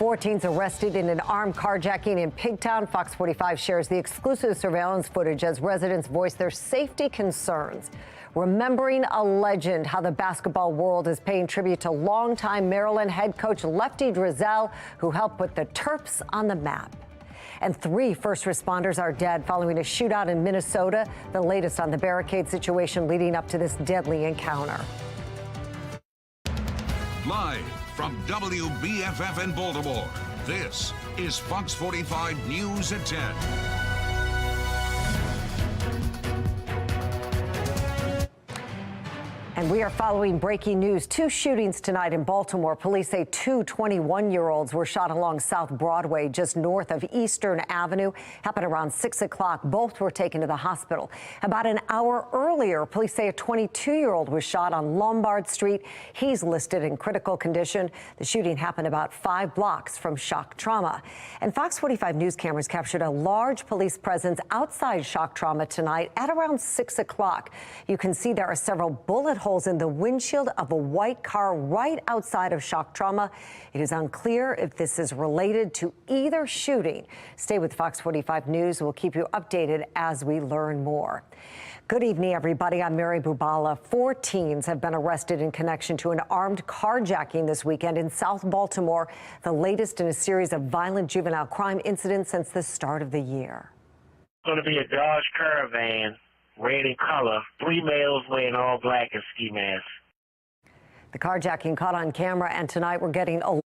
4 teens arrested in an armed carjacking in Pigtown. Fox 45 shares the exclusive surveillance footage as residents voice their safety concerns. Remembering a legend, how the basketball world is paying tribute to longtime Maryland head coach Lefty Driesell, who helped put the Terps on the map. And 3 first responders are dead following a shootout in Minnesota, the latest on the barricade situation leading up to this deadly encounter. Live from WBFF in Baltimore, this is Fox 45 News at 10. And we are following breaking news. 2 shootings tonight in Baltimore. Police say 2 21-year-olds were shot along South Broadway, just north of Eastern Avenue. Happened around 6 o'clock. Both were taken to the hospital. About an hour earlier, police say a 22-year-old was shot on Lombard Street. He's listed in critical condition. The shooting happened about 5 blocks from Shock Trauma. And Fox 45 news cameras captured a large police presence outside Shock Trauma tonight at around 6 o'clock. You can see there are several bullet holes in the windshield of a white car right outside of Shock Trauma. It is unclear if this is related to either shooting. Stay with Fox 45 News. We'll keep you updated as we learn more. Good evening, everybody. I'm Mary Bubala. 4 teens have been arrested in connection to an armed carjacking this weekend in South Baltimore, the latest in a series of violent juvenile crime incidents since the start of the year. It's going to be a Dodge Caravan, red in color, 3 males wearing all black and ski masks. The carjacking caught on camera, and tonight we're getting a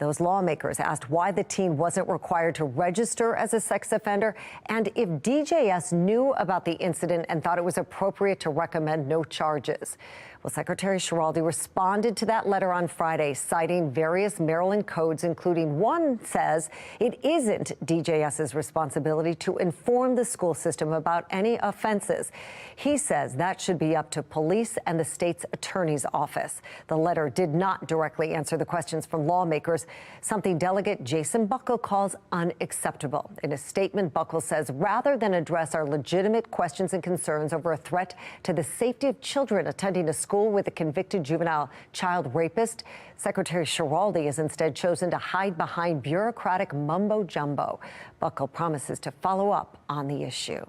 Those lawmakers asked why the teen wasn't required to register as a sex offender and if DJS knew about the incident and thought it was appropriate to recommend no charges. Well, Secretary Schiraldi responded to that letter on Friday, citing various Maryland codes, including one says it isn't DJS's responsibility to inform the school system about any offenses. He says that should be up to police and the state's attorney's office. The letter did not directly answer the questions from lawmakers, something Delegate Jason Buckle calls unacceptable. In a statement, Buckle says rather than address our legitimate questions and concerns over a threat to the safety of children attending a school with a convicted juvenile child rapist, Secretary Schiraldi has instead chosen to hide behind bureaucratic mumbo-jumbo. Buckle promises to follow up on the issue.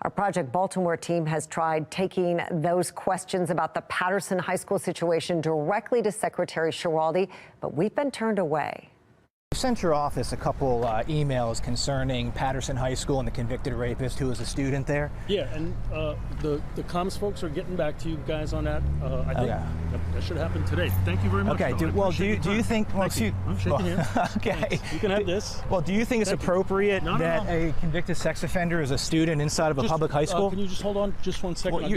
Our Project Baltimore team has tried taking those questions about the Patterson High School situation directly to Secretary Schiraldi, but we've been turned away. You sent your office a couple emails concerning Patterson High School and the convicted rapist who was a student there. Yeah, and the comms folks are getting back to you guys on that. I think that should happen today. Thank you very much. Okay, do you think... Well, I'm shaking hands. Okay. Thanks. You can have this. Well, do you think it's appropriate that a convicted sex offender is a student inside of a public high school? Can you just hold on just 1 second? Well,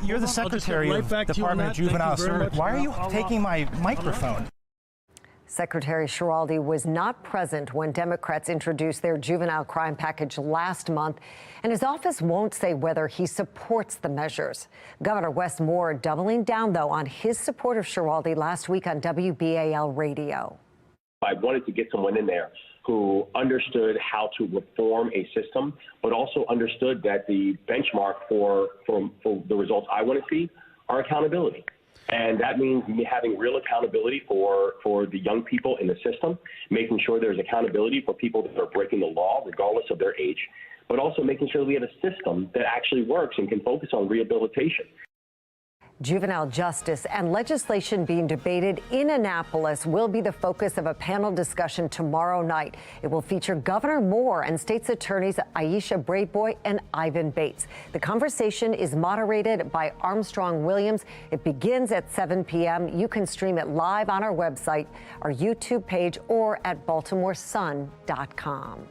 you're the Secretary of Department of Juvenile Services. Why are you taking my microphone? Secretary Schiraldi was not present when Democrats introduced their juvenile crime package last month, and his office won't say whether he supports the measures. Governor Wes Moore doubling down, though, on his support of Schiraldi last week on WBAL radio. I wanted to get someone in there who understood how to reform a system, but also understood that the benchmark for the results I want to see are accountability. And that means having real accountability for the young people in the system, making sure there's accountability for people that are breaking the law, regardless of their age, but also making sure we have a system that actually works and can focus on rehabilitation. Juvenile justice and legislation being debated in Annapolis will be the focus of a panel discussion tomorrow night. It will feature Governor Moore and state's attorneys Aisha Braidboy and Ivan Bates. The conversation is moderated by Armstrong Williams. It begins at 7 p.m. You can stream it live on our website, our YouTube page, or at BaltimoreSun.com.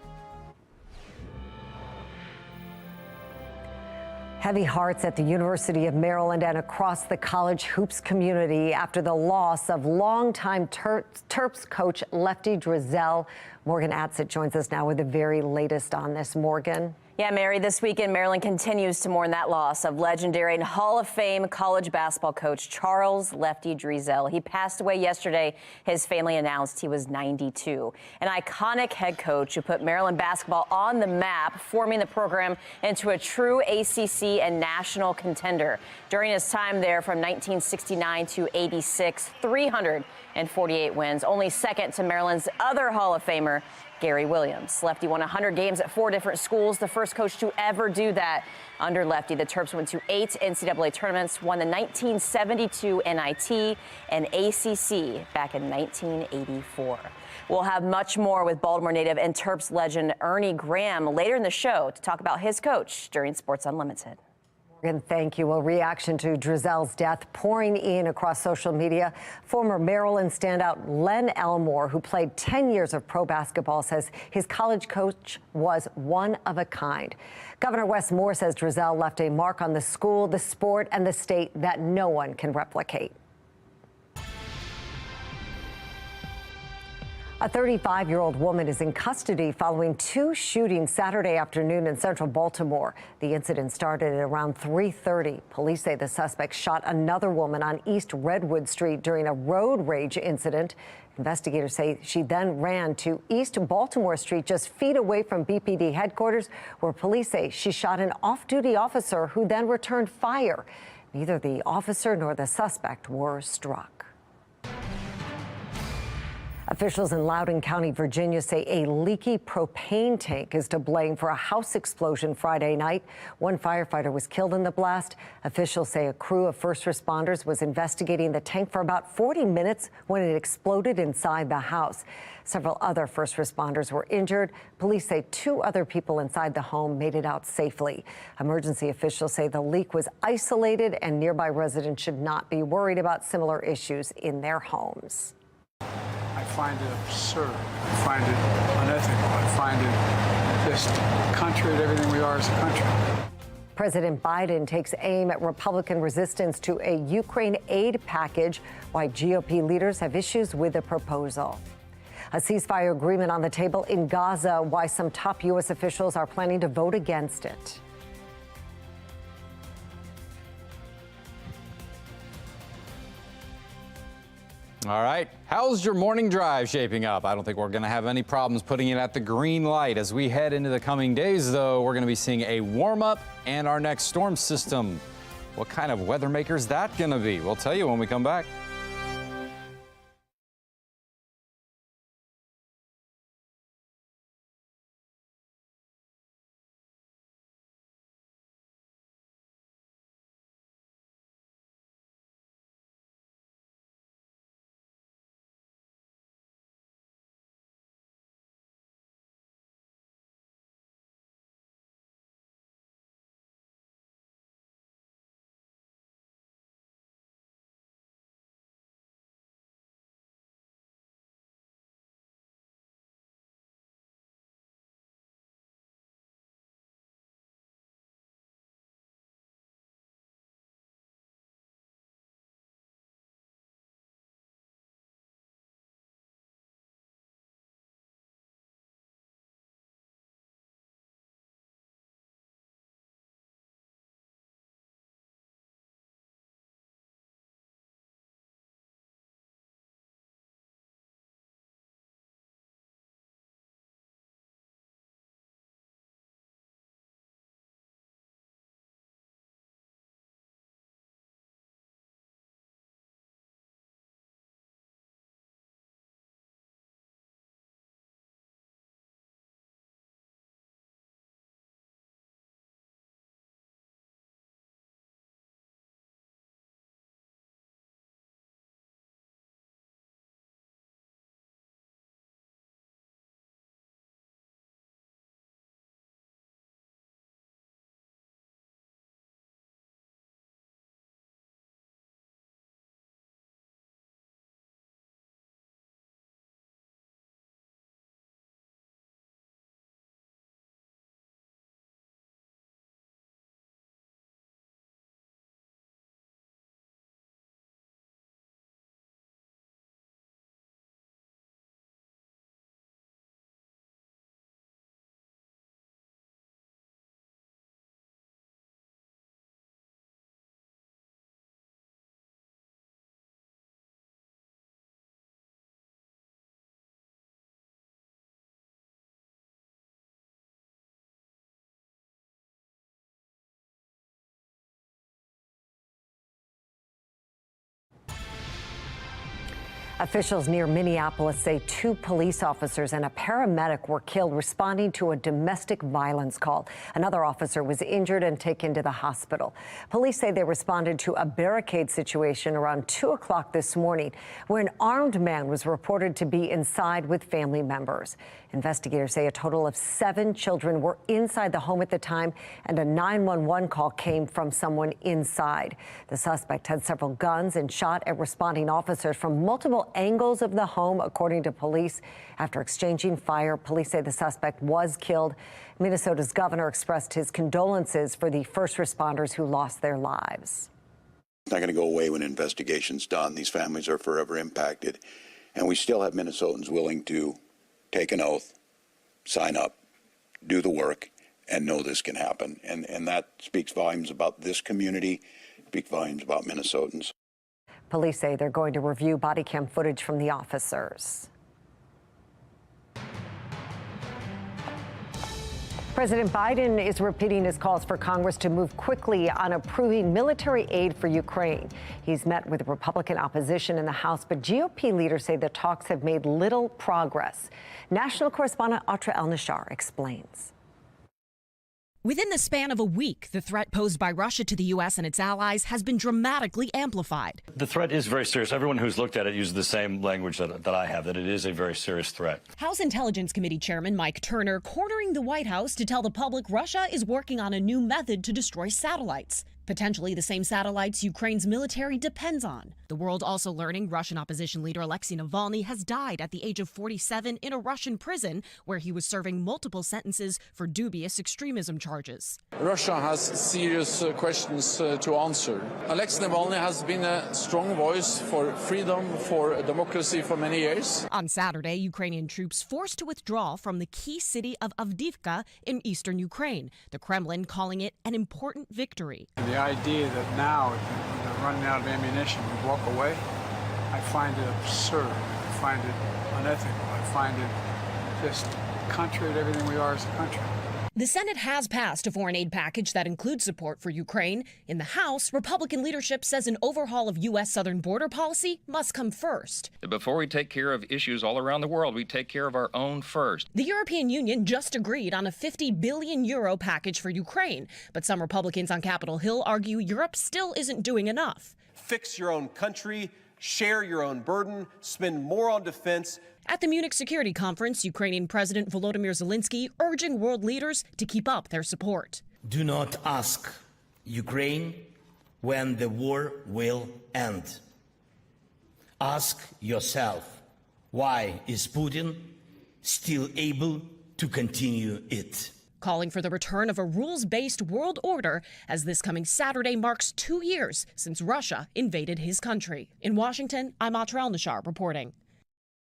Heavy hearts at the University of Maryland and across the college hoops community after the loss of longtime Terps coach Lefty Driesell. Morgan Atzett joins us now with the very latest on this. Morgan. Yeah, Mary, this weekend, Maryland continues to mourn that loss of legendary and Hall of Fame college basketball coach Charles Lefty Driesell. He passed away yesterday. His family announced he was 92. An iconic head coach who put Maryland basketball on the map, forming the program into a true ACC and national contender. During his time there from 1969 to 86, 348 wins, only second to Maryland's other Hall of Famer, Gary Williams. Lefty won 100 games at 4 different schools, the first coach to ever do that. Under Lefty, the Terps went to 8 NCAA tournaments, won the 1972 NIT and ACC back in 1984. We'll have much more with Baltimore native and Terps legend Ernie Graham later in the show to talk about his coach during Sports Unlimited. Morgan, thank you. A reaction to Driesell's death pouring in across social media. Former Maryland standout Len Elmore, who played 10 years of pro basketball, says his college coach was one of a kind. Governor Wes Moore says Driesell left a mark on the school, the sport, and the state that no one can replicate. A 35-year-old woman is in custody following 2 shootings Saturday afternoon in central Baltimore. The incident started at around 3:30. Police say the suspect shot another woman on East Redwood Street during a road rage incident. Investigators say she then ran to East Baltimore Street, just feet away from BPD headquarters, where police say she shot an off-duty officer who then returned fire. Neither the officer nor the suspect were struck. Officials in Loudoun County, Virginia, say a leaky propane tank is to blame for a house explosion Friday night. One firefighter was killed in the blast. Officials say a crew of first responders was investigating the tank for about 40 minutes when it exploded inside the house. Several other first responders were injured. Police say 2 other people inside the home made it out safely. Emergency officials say the leak was isolated and nearby residents should not be worried about similar issues in their homes. I find it absurd. I find it unethical. I find it just contrary to everything we are as a country. President Biden takes aim at Republican resistance to a Ukraine aid package, while GOP leaders have issues with the proposal. A ceasefire agreement on the table in Gaza, why some top U.S. officials are planning to vote against it. All right. How's your morning drive shaping up? I don't think we're going to have any problems putting it at the green light. As we head into the coming days, though, we're going to be seeing a warm up and our next storm system. What kind of weather maker is that going to be? We'll tell you when we come back. Officials near Minneapolis say 2 police officers and a paramedic were killed responding to a domestic violence call. Another officer was injured and taken to the hospital. Police say they responded to a barricade situation around 2 o'clock this morning, where an armed man was reported to be inside with family members. Investigators say a total of 7 children were inside the home at the time, and a 911 call came from someone inside. The suspect had several guns and shot at responding officers from multiple angles of the home, according to police. After exchanging fire, police say the suspect was killed. Minnesota's governor expressed his condolences for the first responders who lost their lives. It's not going to go away when investigation's done. These families are forever impacted. And we still have Minnesotans willing to take an oath, sign up, do the work, and know this can happen. And that speaks volumes about this community, speaks volumes about Minnesotans. Police say they're going to review body cam footage from the officers. President Biden is repeating his calls for Congress to move quickly on approving military aid for Ukraine. He's met with Republican opposition in the House, but GOP leaders say the talks have made little progress. National correspondent Atra El-Nashar explains. Within the span of a week, the threat posed by Russia to the U.S. and its allies has been dramatically amplified. The threat is very serious. Everyone who's looked at it uses the same language that I have, that it is a very serious threat. House Intelligence Committee Chairman Mike Turner cornering the White House to tell the public Russia is working on a new method to destroy satellites. Potentially the same satellites Ukraine's military depends on. The world also learning Russian opposition leader Alexei Navalny has died at the age of 47 in a Russian prison where he was serving multiple sentences for dubious extremism charges. Russia has serious questions to answer. Alexei Navalny has been a strong voice for freedom, for democracy for many years. On Saturday, Ukrainian troops forced to withdraw from the key city of Avdiivka in eastern Ukraine, the Kremlin calling it an important victory. The idea that now they're running out of ammunition, we walk away, I find it absurd. I find it unethical. I find it just contrary to everything we are as a country. The Senate has passed a foreign aid package that includes support for Ukraine. In the House, Republican leadership says an overhaul of U.S. southern border policy must come first. Before we take care of issues all around the world, we take care of our own first. The European Union just agreed on a €50 billion package for Ukraine, but some Republicans on Capitol Hill argue Europe still isn't doing enough. Fix your own country, share your own burden, spend more on defense. At the Munich Security Conference, Ukrainian President Volodymyr Zelensky urging world leaders to keep up their support. Do not ask Ukraine when the war will end. Ask yourself, why is Putin still able to continue it? Calling for the return of a rules-based world order as this coming Saturday marks 2 years since Russia invaded his country. In Washington, I'm Atra El-Nashar reporting.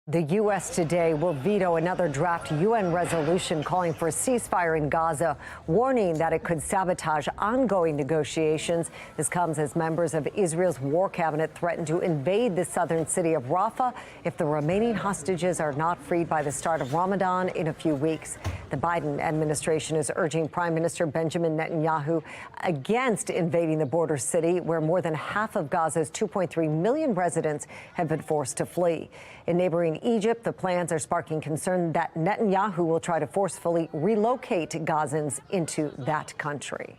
The U.S. today will veto another draft UN resolution calling for a ceasefire in Gaza, warning that it could sabotage ongoing negotiations. This comes as members of Israel's war cabinet threaten to invade the southern city of Rafah if the remaining hostages are not freed by the start of Ramadan in a few weeks. The Biden administration is urging Prime Minister Benjamin Netanyahu against invading the border city, where more than half of Gaza's 2.3 million residents have been forced to flee. In neighboring Egypt, the plans are sparking concern that Netanyahu will try to forcefully relocate Gazans into that country.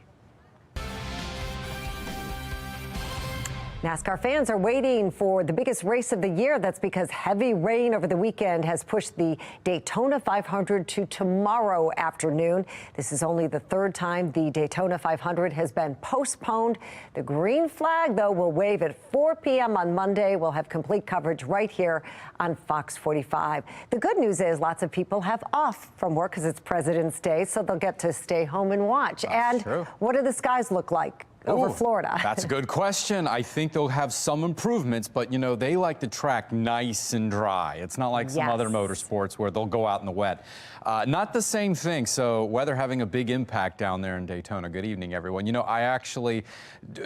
NASCAR fans are waiting for the biggest race of the year. That's because heavy rain over the weekend has pushed the Daytona 500 to tomorrow afternoon. This is only the third time the Daytona 500 has been postponed. The green flag, though, will wave at 4 p.m. on Monday. We'll have complete coverage right here on Fox 45. The good news is lots of people have off from work because it's President's Day, so they'll get to stay home and watch. That's true. What do the skies look like over Florida? That's a good question. I think they'll have some improvements, but, you know, they like the track nice and dry. It's not like some other motorsports where they'll go out in the wet. Not the same thing. So weather having a big impact down there in Daytona. Good evening, everyone. You know, I actually,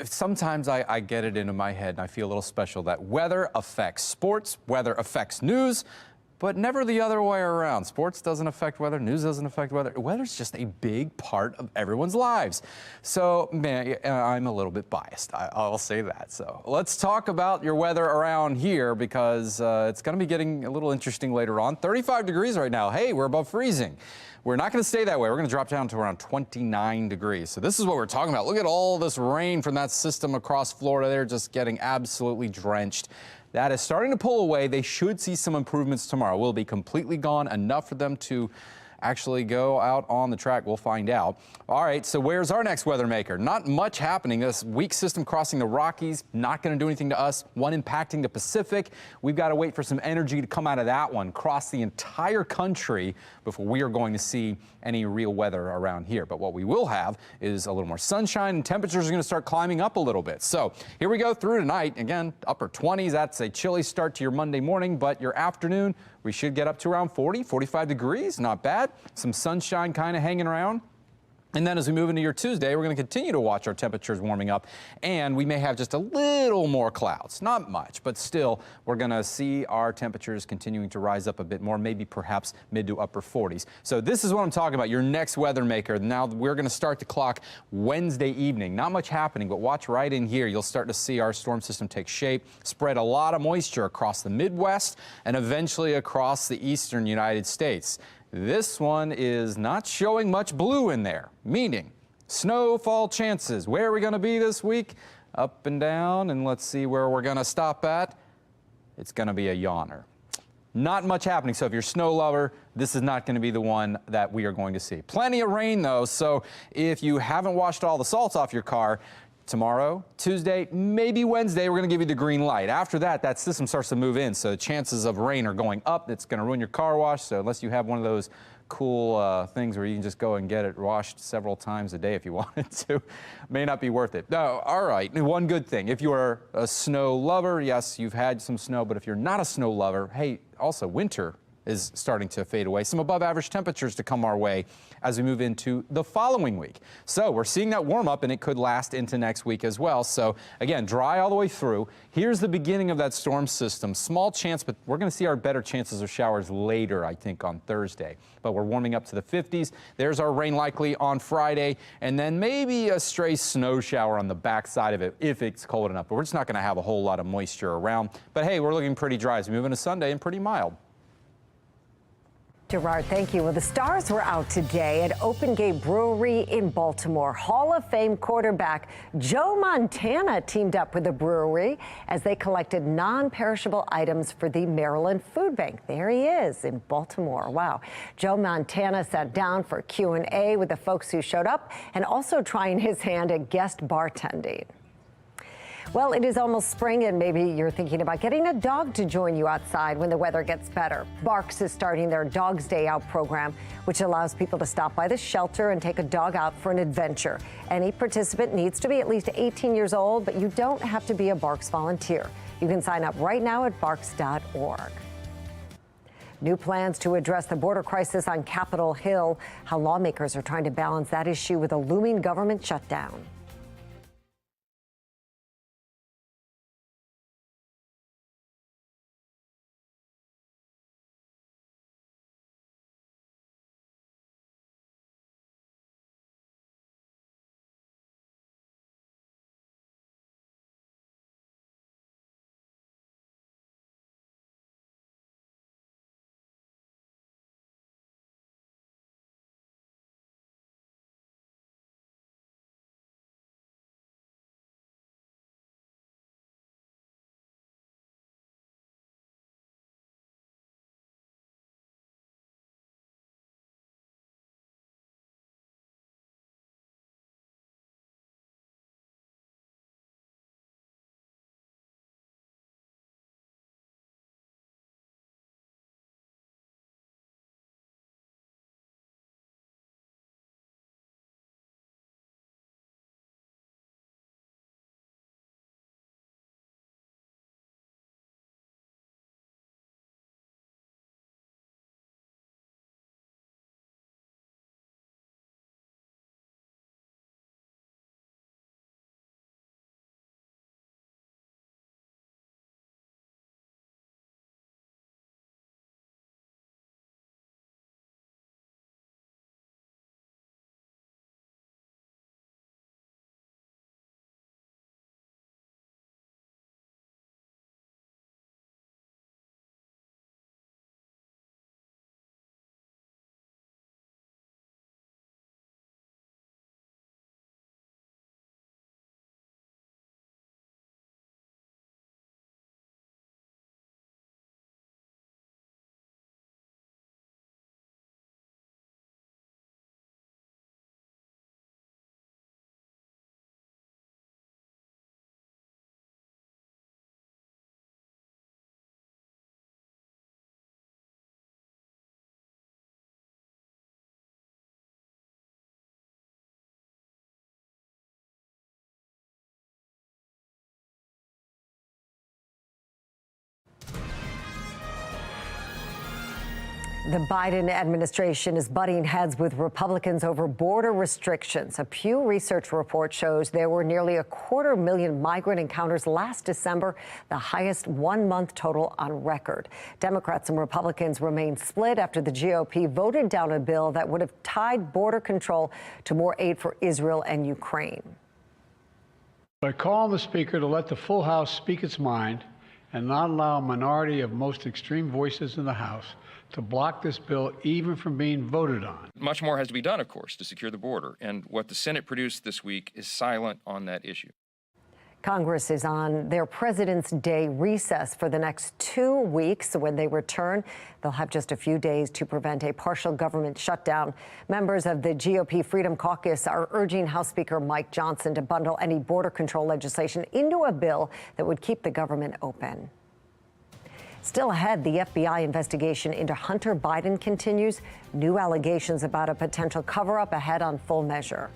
sometimes I get it into my head and I feel a little special that weather affects sports, weather affects news, but never the other way around. Sports doesn't affect weather, news doesn't affect weather. Weather's just a big part of everyone's lives. So, man, I'm a little bit biased. I'll say that. So let's talk about your weather around here because it's going to be getting a little interesting later on. 35 degrees right now. Hey, we're above freezing. We're not going to stay that way. We're going to drop down to around 29 degrees. So this is what we're talking about. Look at all this rain from that system across Florida. They're just getting absolutely drenched. That is starting to pull away. They should see some improvements tomorrow. Will be completely gone, enough for them to actually go out on the track. We'll find out. All right, so where's our next weather maker? Not much happening. This weak system crossing the Rockies, not going to do anything to us. One impacting the Pacific. We've got to wait for some energy to come out of that one, cross the entire country before we are going to see any real weather around here. But what we will have is a little more sunshine, and temperatures are going to start climbing up a little bit. So here we go through tonight. Again, upper 20s. That's a chilly start to your Monday morning, but your afternoon, we should get up to around 40, 45 degrees. Not bad. Some sunshine kind of hanging around. And then as we move into your Tuesday, we're going to continue to watch our temperatures warming up, and we may have just a little more clouds. Not much, but still, we're going to see our temperatures continuing to rise up a bit more, maybe perhaps mid to upper 40s. So this is what I'm talking about, your next weather maker. Now we're going to start the clock Wednesday evening. Not much happening, but watch right in here. You'll start to see our storm system take shape, spread a lot of moisture across the Midwest, and eventually across the eastern United States. This one is not showing much blue in there, meaning snowfall chances. Where are we going to be this week? Up and down, and let's see where we're going to stop at. It's going to be a yawner. Not much happening, so if you're a snow lover, this is not going to be the one that we are going to see. Plenty of rain, though, so if you haven't washed all the salt off your car, tomorrow, Tuesday, maybe Wednesday, we're going to give you the green light. After that, that system starts to move in, so chances of rain are going up. It's going to ruin your car wash, so unless you have one of those cool things where you can just go and get it washed several times a day if you wanted to, may not be worth it. No, all right, one good thing. If you are a snow lover, yes, you've had some snow, but if you're not a snow lover, hey, also winter is starting to fade away. Some above average temperatures to come our way as we move into the following week. So we're seeing that warm up, and it could last into next week as well. So again, dry all the way through. Here's the beginning of that storm system. Small chance, but we're going to see our better chances of showers later, I think, on Thursday. But we're warming up to the 50s. There's our rain likely on Friday, and then maybe a stray snow shower on the backside of it if it's cold enough. But we're just not going to have a whole lot of moisture around. But hey, we're looking pretty dry as we move into Sunday and pretty mild. Gerard, thank you. Well, the stars were out today at Open Gate Brewery in Baltimore. Hall of Fame quarterback Joe Montana teamed up with the brewery as they collected non-perishable items for the Maryland Food Bank. There he is in Baltimore. Wow. Joe Montana sat down for Q&A with the folks who showed up and also trying his hand at guest bartending. Well, it is almost spring, and maybe you're thinking about getting a dog to join you outside when the weather gets better. Barks is starting their Dog's Day Out program, which allows people to stop by the shelter and take a dog out for an adventure. Any participant needs to be at least 18 years old, but you don't have to be a Barks volunteer. You can sign up right now at barks.org. New plans to address the border crisis on Capitol Hill, how lawmakers are trying to balance that issue with a looming government shutdown. The Biden administration is butting heads with Republicans over border restrictions. A Pew Research report shows there were nearly 250,000 migrant encounters last December, the highest one-month total on record. Democrats and Republicans remain split after the GOP voted down a bill that would have tied border control to more aid for Israel and Ukraine. By calling the Speaker to let the full House speak its mind and not allow a minority of most extreme voices in the House to block this bill even from being voted on. Much more has to be done, of course, to secure the border, and what the Senate produced this week is silent on that issue. Congress is on their President's Day recess for the next 2 weeks. When they return, they'll have just a few days to prevent a partial government shutdown. Members of the GOP Freedom Caucus are urging House Speaker Mike Johnson to bundle any border control legislation into a bill that would keep the government open. Still ahead, the FBI investigation into Hunter Biden continues. New allegations about a potential cover-up ahead on Full Measure.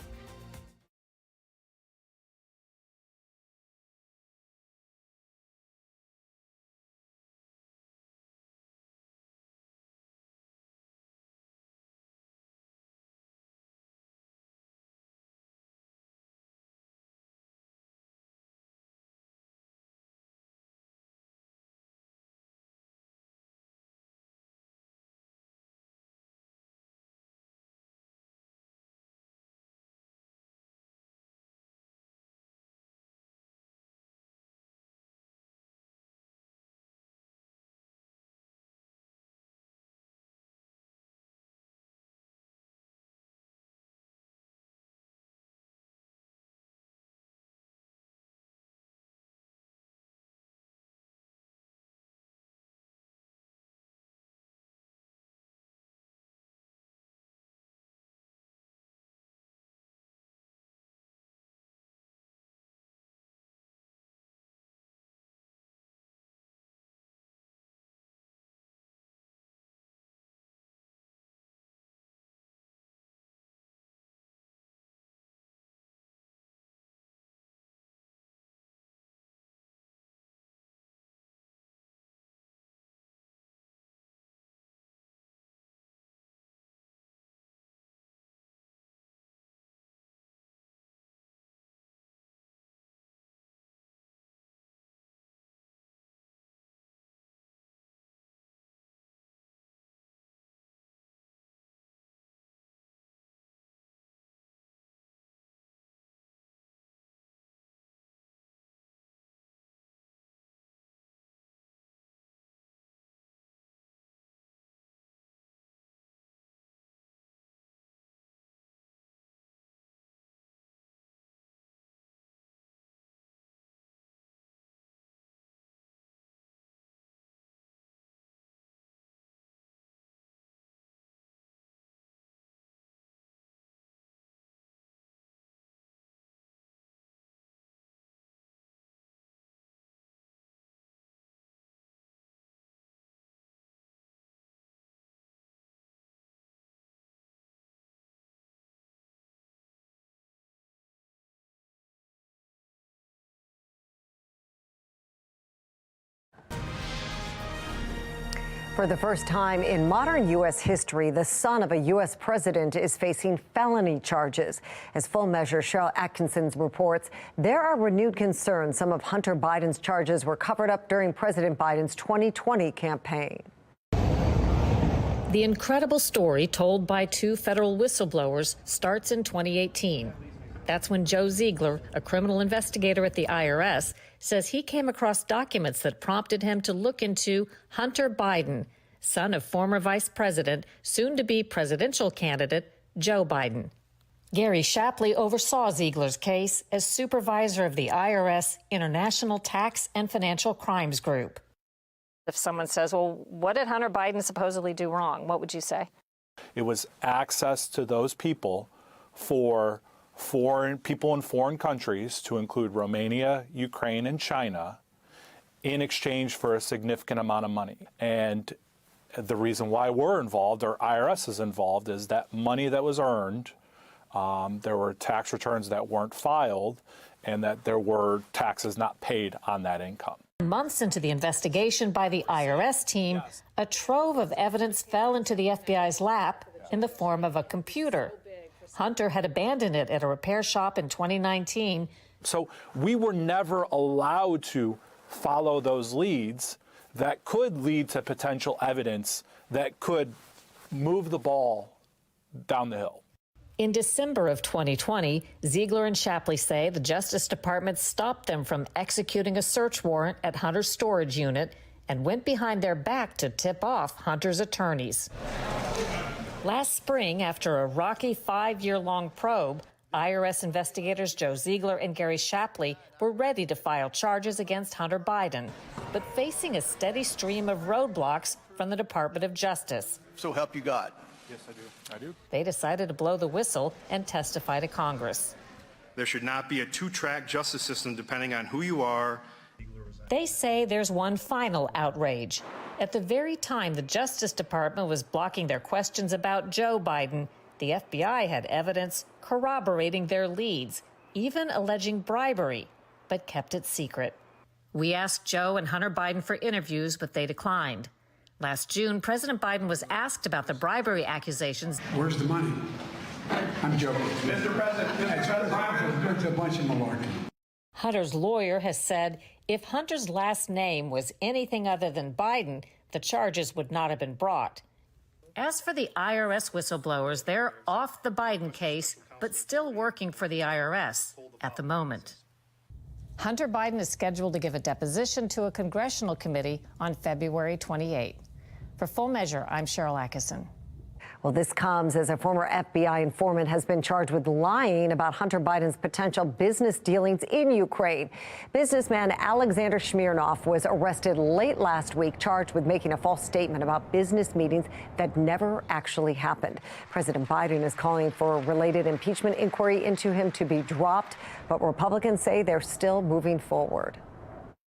For the first time in modern U.S. history, the son of a U.S. president is facing felony charges. As Full Measure Cheryl Atkinson reports, there are renewed concerns some of Hunter Biden's charges were covered up during President Biden's 2020 campaign. The incredible story told by two federal whistleblowers starts in 2018. That's when Joe Ziegler, a criminal investigator at the IRS, says he came across documents that prompted him to look into Hunter Biden, son of former Vice President, soon-to-be presidential candidate Joe Biden. Gary Shapley oversaw Ziegler's case as supervisor of the IRS International Tax and Financial Crimes Group. If someone says, well, what did Hunter Biden supposedly do wrong? What would you say? It was access to those people for foreign people in foreign countries, to include Romania, Ukraine, and China, in exchange for a significant amount of money. And the reason why we're involved, or IRS is involved, is that money that was earned, there were tax returns that weren't filed, and that there were taxes not paid on that income. Months into the investigation by the IRS team, a trove of evidence fell into the FBI's lap in the form of a computer. Hunter had abandoned it at a repair shop in 2019. So we were never allowed to follow those leads that could lead to potential evidence that could move the ball down the hill. In December of 2020, Ziegler and Shapley say the Justice Department stopped them from executing a search warrant at Hunter's storage unit and went behind their back to tip off Hunter's attorneys. Last spring, after a rocky 5-year-long probe, IRS investigators Joe Ziegler and Gary Shapley were ready to file charges against Hunter Biden, but facing a steady stream of roadblocks from the Department of Justice. So help you God. Yes, I do. They decided to blow the whistle and testify to Congress. There should not be a two-track justice system depending on who you are. They say there's one final outrage. At the very time the Justice Department was blocking their questions about Joe Biden, the FBI had evidence corroborating their leads, even alleging bribery, but kept it secret. We asked Joe and Hunter Biden for interviews, but they declined. Last June, President Biden was asked about the bribery accusations. Where's the money? I'm joking. Mr. President, I try to bribe it's a bunch of malarkey. Hunter's lawyer has said if Hunter's last name was anything other than Biden, the charges would not have been brought. As for the IRS whistleblowers, they're off the Biden case, but still working for the IRS at the moment. Hunter Biden is scheduled to give a deposition to a congressional committee on February 28. For Full Measure, I'm Cheryl Atkinson. Well, this comes as a former FBI informant has been charged with lying about Hunter Biden's potential business dealings in Ukraine. Businessman Alexander Smirnov was arrested late last week, charged with making a false statement about business meetings that never actually happened. President Biden is calling for a related impeachment inquiry into him to be dropped, but Republicans say they're still moving forward.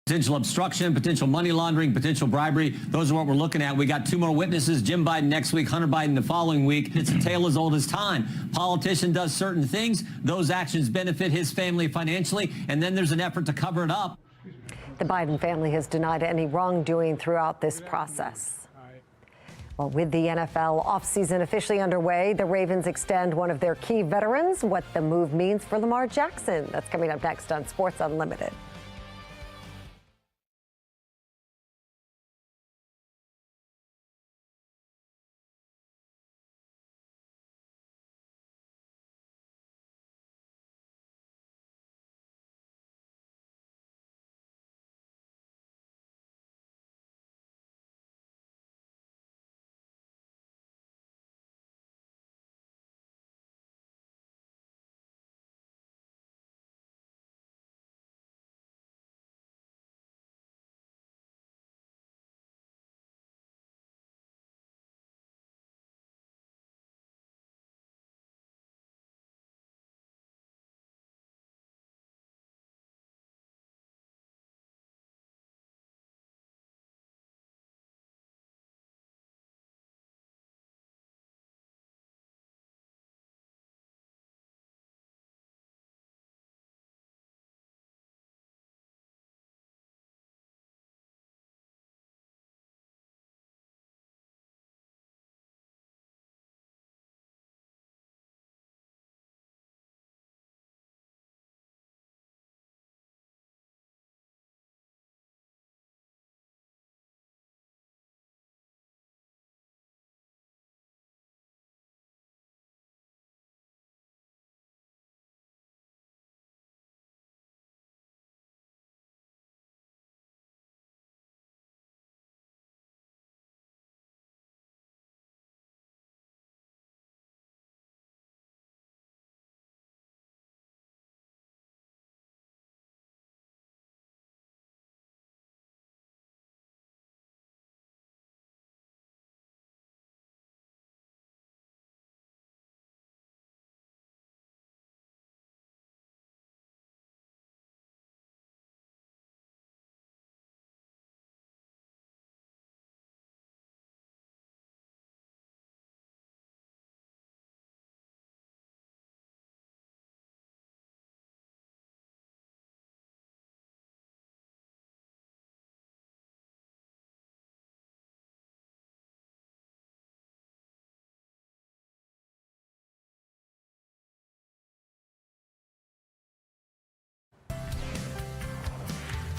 Potential obstruction, potential money laundering, potential bribery. Those are what we're looking at. We got 2 more witnesses, Jim Biden next week, Hunter Biden the following week. It's a tale as old as time. Politician does certain things. Those actions benefit his family financially, and then there's an effort to cover it up. The Biden family has denied any wrongdoing throughout this process. Well, with the NFL offseason officially underway, the Ravens extend one of their key veterans. What the move means for Lamar Jackson. That's coming up next on Sports Unlimited.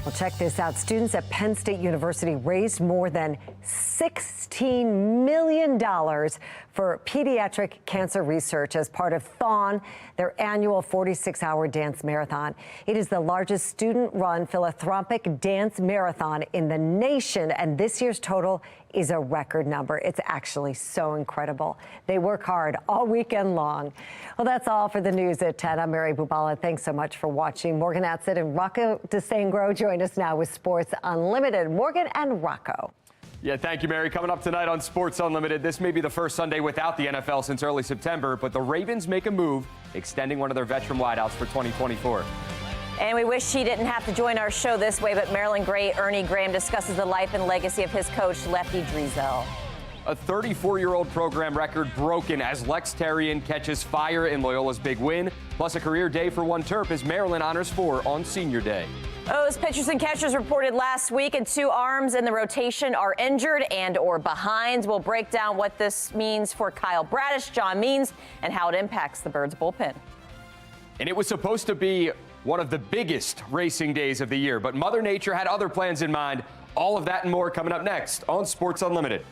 Well, check this out. Students at Penn State University raised more than $16 million for pediatric cancer research as part of Thon, their annual 46-hour dance marathon. It is the largest student-run philanthropic dance marathon in the nation, and this year's total is a record number. It's actually so incredible. They work hard all weekend long. Well, that's all for the news at 10. I'm Mary Bubala. Thanks so much for watching. Morgan Atsit and Rocco DeSangro join us now with Sports Unlimited. Morgan and Rocco. Yeah, thank you, Mary. Coming up tonight on Sports Unlimited, this may be the first Sunday without the NFL since early September, but the Ravens make a move, extending one of their veteran wideouts for 2024. And we wish he didn't have to join our show this way, but Maryland great Ernie Graham discusses the life and legacy of his coach, Lefty Driesell. A 34-year-old program record broken as Lex Terrian catches fire in Loyola's big win, plus a career day for one Terp as Maryland honors 4 on Senior Day. O's pitchers and catchers reported last week, and 2 arms in the rotation are injured and or behind. We'll break down what this means for Kyle Bradish, John Means, and how it impacts the Birds bullpen. And it was supposed to be one of the biggest racing days of the year, but Mother Nature had other plans in mind. All of that and more coming up next on Sports Unlimited.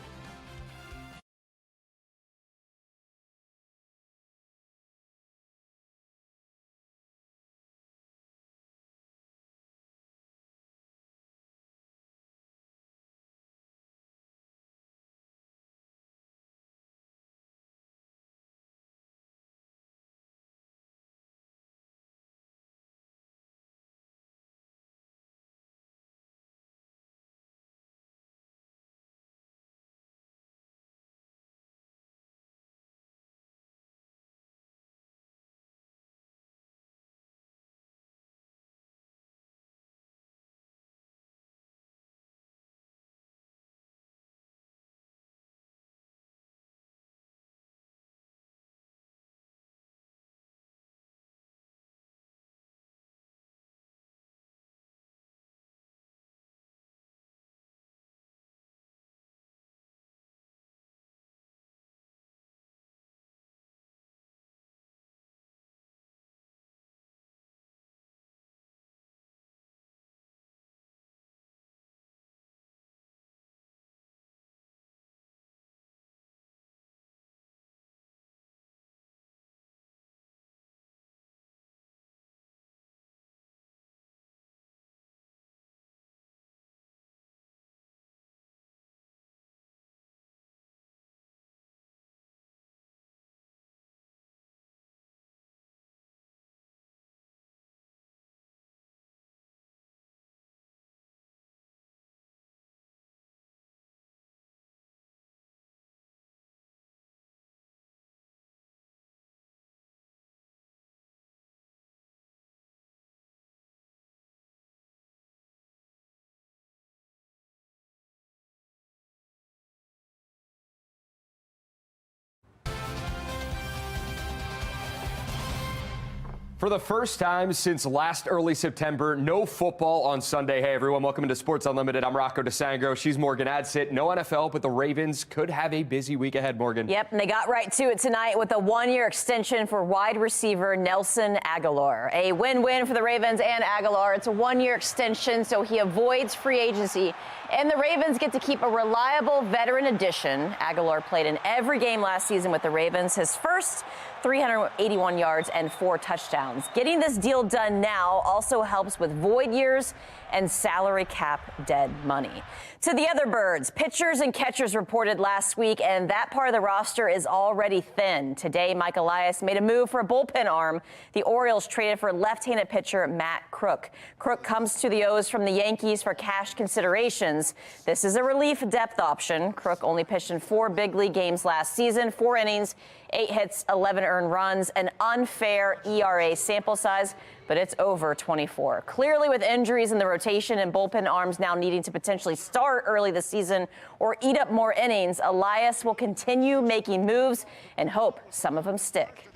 For the first time since last early September, no football on Sunday. Hey, everyone, welcome into Sports Unlimited. I'm Rocco DeSangro. She's Morgan Adsit. No NFL, but the Ravens could have a busy week ahead, Morgan. Yep, and they got right to it tonight with a 1-year extension for wide receiver Nelson Aguilar. A win-win for the Ravens and Aguilar. It's a 1-year extension, so he avoids free agency. And the Ravens get to keep a reliable veteran addition. Aguilar played in every game last season with the Ravens. His first 381 yards and 4 touchdowns. Getting this deal done now also helps with void years and salary cap dead money. To the other Birds, pitchers and catchers reported last week, and that part of the roster is already thin. Today, Mike Elias made a move for a bullpen arm. The Orioles traded for left-handed pitcher Matt Crook. Crook comes to the O's from the Yankees for cash considerations. This is a relief depth option. Crook only pitched in 4 big league games last season, 4 innings, 8 hits, 11 earned runs, an unfair ERA sample size, but it's over 24. Clearly, with injuries in the rotation and bullpen arms now needing to potentially start early this season or eat up more innings, Elias will continue making moves and hope some of them stick.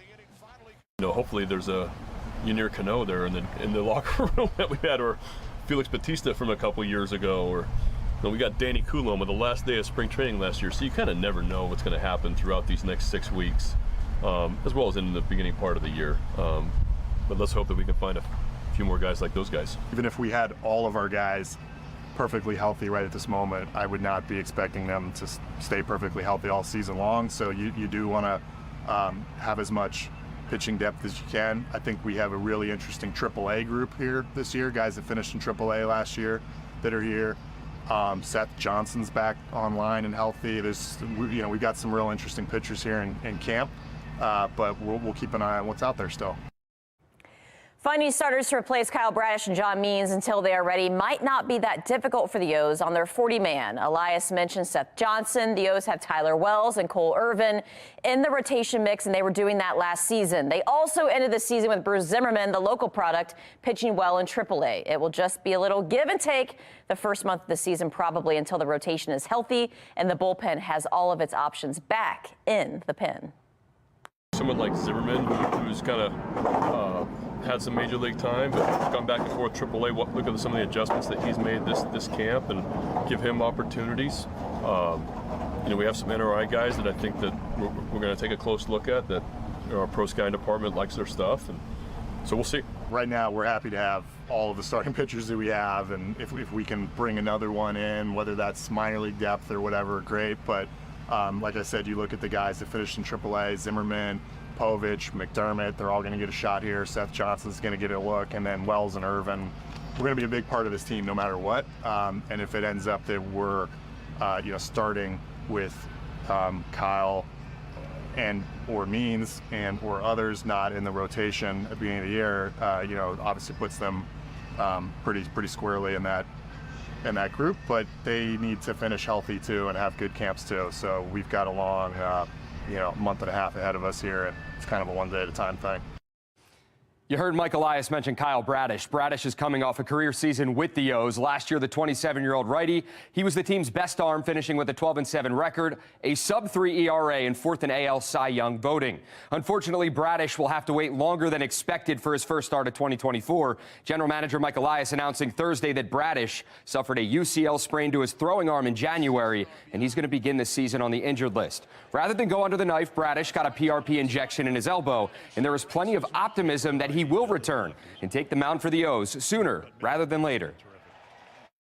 You know, hopefully there's a Yunier Cano there in the locker room that we had, or Felix Bautista from a couple years ago, or we got Danny Coulomb on the last day of spring training last year. So you kind of never know what's going to happen throughout these next 6 weeks, as well as in the beginning part of the year. But let's hope that we can find a few more guys like those guys. Even if we had all of our guys perfectly healthy right at this moment, I would not be expecting them to stay perfectly healthy all season long. So you do want to have as much pitching depth as you can. I think we have a really interesting AAA group here this year, guys that finished in AAA last year that are here. Seth Johnson's back online and healthy. We've got some real interesting pitchers here in camp, but we'll keep an eye on what's out there still. Finding starters to replace Kyle Bradish and John Means until they are ready might not be that difficult for the O's on their 40-man. Elias mentioned Seth Johnson. The O's have Tyler Wells and Cole Irvin in the rotation mix, and they were doing that last season. They also ended the season with Bruce Zimmerman, the local product, pitching well in AAA. It will just be a little give and take the first month of the season, probably until the rotation is healthy and the bullpen has all of its options back in the pen. Someone like Zimmerman, who's kind of had some major league time, but gone back and forth AAA. Look at some of the adjustments that he's made this camp, and give him opportunities. We have some NRI guys that I think that we're going to take a close look at. That our pro scouting department likes their stuff, and so we'll see. Right now, we're happy to have all of the starting pitchers that we have, and if we can bring another one in, whether that's minor league depth or whatever, great. But like I said, you look at the guys that finished in AAA, Zimmerman, Povich, McDermott, they're all going to get a shot here. Seth Johnson's going to get a look, and then Wells and Irvin. We're going to be a big part of this team no matter what. And if it ends up that we're starting with Kyle and or Means and or others not in the rotation at the beginning of the year, obviously puts them pretty squarely in that group, but they need to finish healthy too and have good camps too. So we've got a long month and a half ahead of us here, and it's kind of a one day at a time thing. You heard Mike Elias mention Kyle Bradish. Bradish is coming off a career season with the O's. Last year, the 27-year-old righty, he was the team's best arm, finishing with a 12-7 record, a sub-3 ERA, and fourth in AL Cy Young voting. Unfortunately, Bradish will have to wait longer than expected for his first start of 2024. General Manager Mike Elias announcing Thursday that Bradish suffered a UCL sprain to his throwing arm in January, and he's going to begin the season on the injured list. Rather than go under the knife, Bradish got a PRP injection in his elbow, and there is plenty of optimism that he will return and take the mound for the O's sooner rather than later.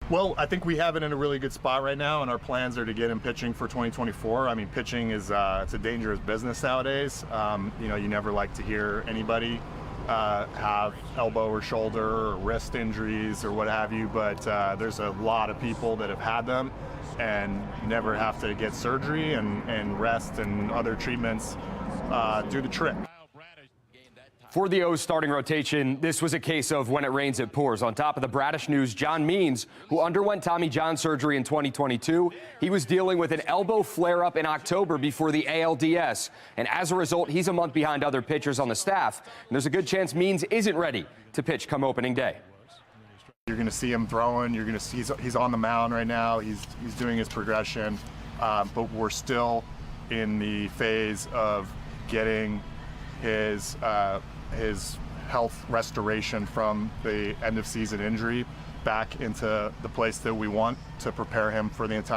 Well, I think we have it in a really good spot right now, and our plans are to get him pitching for 2024. I mean, pitching is it's a dangerous business nowadays. You never like to hear anybody have elbow or shoulder or wrist injuries or what have you, but there's a lot of people that have had them and never have to get surgery, and rest and other treatments do the trick. For the O's starting rotation, this was a case of when it rains, it pours. On top of the Bradish news, John Means, who underwent Tommy John surgery in 2022, he was dealing with an elbow flare-up in October before the ALDS. And as a result, he's a month behind other pitchers on the staff. And there's a good chance Means isn't ready to pitch come opening day. You're going to see him throwing. You're going to see he's on the mound right now. He's doing his progression, but we're still in the phase of getting his health restoration from the end of season injury back into the place that we want to prepare him for the entire